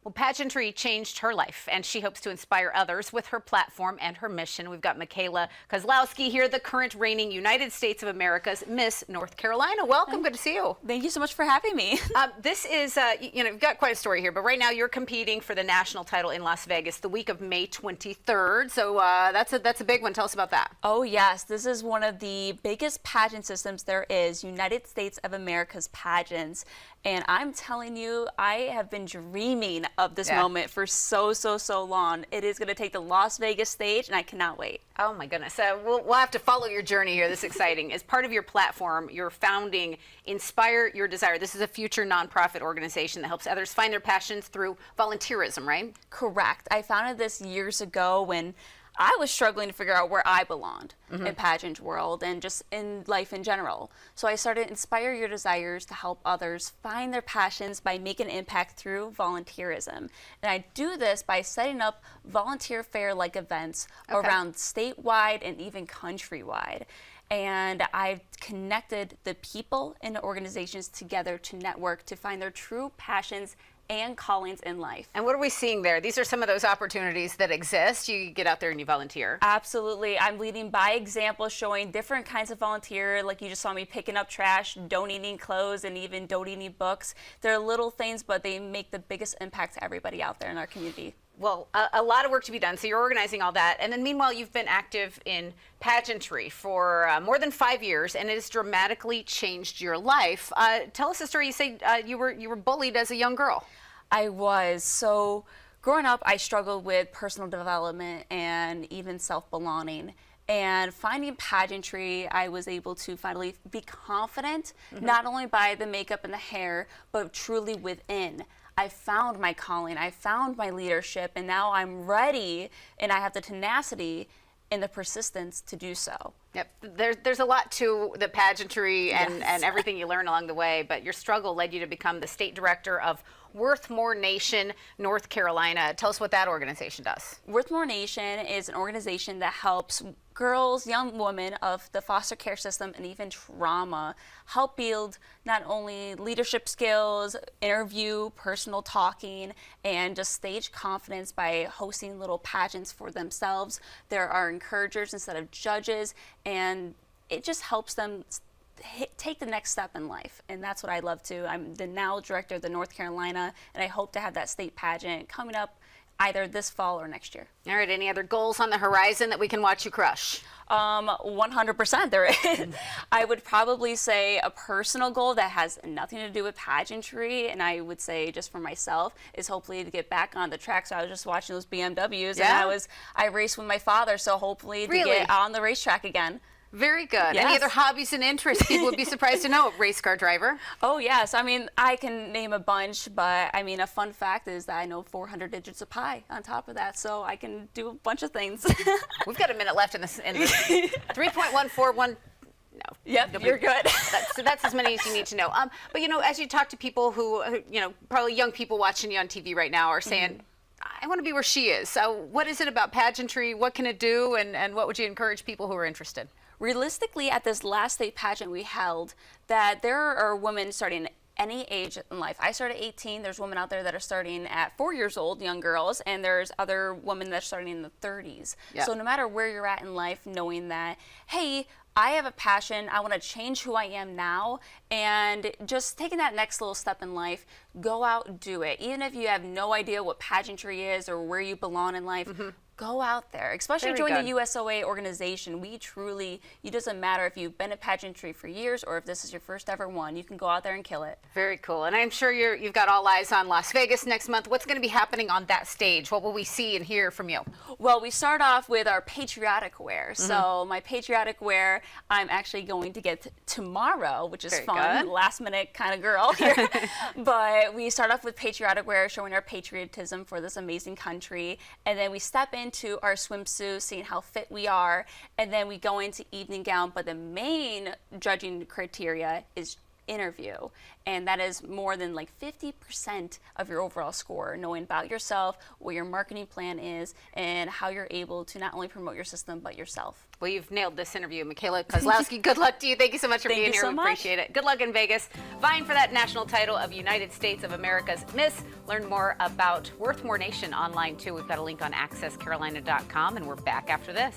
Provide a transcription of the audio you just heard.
Well, pageantry changed her life, and she hopes to inspire others with her platform and her mission. We've got Machaela Kozlowski here, the current reigning United States of America's Miss North Carolina. Welcome. Good to see you. Thank you so much for having me. This is, you've got quite a story here, but right now you're competing for the national title in Las Vegas the week of May 23rd. So that's a big one. Tell us about that. Oh, yes. This is one of the biggest pageant systems there is, United States of America's pageants. And I'm telling you, I have been dreaming of this moment for so long. It is going to take the Las Vegas stage, and I cannot wait. Oh my goodness. We'll have to follow your journey here. This is exciting. As part of your platform, you're founding Inspire Your Desire. This is a future nonprofit organization that helps others find their passions through volunteerism, right? Correct. I founded this years ago when I was struggling to figure out where I belonged in pageant world and just in life in general. So I started Inspire Your Desires to help others find their passions by making an impact through volunteerism. And I do this by setting up volunteer fair-like events around statewide and even countrywide. And I've connected the people and the organizations together to network to find their true passions and callings in life. And what are we seeing there? These are some of those opportunities that exist. You get out there and you volunteer. Absolutely. I'm leading by example, showing different kinds of volunteer, like you just saw me picking up trash, donating clothes, and even donating books. They're little things, but they make the biggest impact to everybody out there in our community. Well, a lot of work to be done. So you're organizing all that. And then meanwhile, you've been active in pageantry for more than 5 years, and it has dramatically changed your life. Tell us a story. You say you were bullied as a young girl. I was. So growing up, I struggled with personal development and even self-belonging. And finding pageantry, I was able to finally be confident, not only by the makeup and the hair, but truly within. I found my calling, I found my leadership, and now I'm ready, and I have the tenacity and the persistence to do so. Yep, there's a lot to the pageantry and everything you learn along the way, but your struggle led you to become the state director of Worth More Nation, North Carolina. Tell us what that organization does. Worth More Nation is an organization that helps girls, young women of the foster care system and even trauma help build not only leadership skills, interview, personal talking, and just stage confidence by hosting little pageants for themselves. There are encouragers instead of judges, and it just helps them take the next step in life, and that's what I love to. I'm the now director of the North Carolina, and I hope to have that state pageant coming up either this fall or next year. All right, any other goals on the horizon that we can watch you crush? 100% there is. I would probably say a personal goal that has nothing to do with pageantry, and I would say just for myself, is hopefully to get back on the track. So I was just watching those BMWs, and I raced with my father, so hopefully to get on the racetrack again. Very good. Any other hobbies and interests people would be surprised to know? Race car driver? Oh, yes. I mean, I can name a bunch, but I mean, a fun fact is that I know 400 digits of pi on top of that, so I can do a bunch of things. We've got a minute left in this. 3.141. No. Yep, you're good. That's as many as you need to know. But, you know, as you talk to people who, you know, probably young people watching you on TV right now are saying, I want to be where she is. So what is it about pageantry? What can it do? And what would you encourage people who are interested? Realistically, at this last state pageant we held, that there are women starting any age in life. I started at 18. There's women out there that are starting at 4 years old, young girls, and there's other women that are starting in the 30s. So no matter where you're at in life, knowing that, hey, I have a passion, I want to change who I am now, and just taking that next little step in life, go out and do it. Even if you have no idea what pageantry is or where you belong in life, go out there, especially join the USOA organization. We truly, it doesn't matter if you've been at pageantry for years or if this is your first ever one, you can go out there and kill it. Very cool. And I'm sure you've got all eyes on Las Vegas next month. What's going to be happening on that stage? What will we see and hear from you? Well, we start off with our patriotic wear. So my patriotic wear, I'm actually going to get tomorrow, which is fun, last minute kind of girl here. But we start off with patriotic wear, showing our patriotism for this amazing country. And then we step into our swimsuit, seeing how fit we are. And then we go into evening gown. But the main judging criteria is interview. And that is more than like 50% of your overall score, knowing about yourself, what your marketing plan is, and how you're able to not only promote your system, but yourself. Well, you've nailed this interview. Machaela Kozlowski, good luck to you. Thank you so much for being here. So We much. appreciate it. Good luck in Vegas. Vying for that national title of United States of America's Miss. Learn more about Worth More Nation online, too. We've got a link on accesscarolina.com, and we're back after this.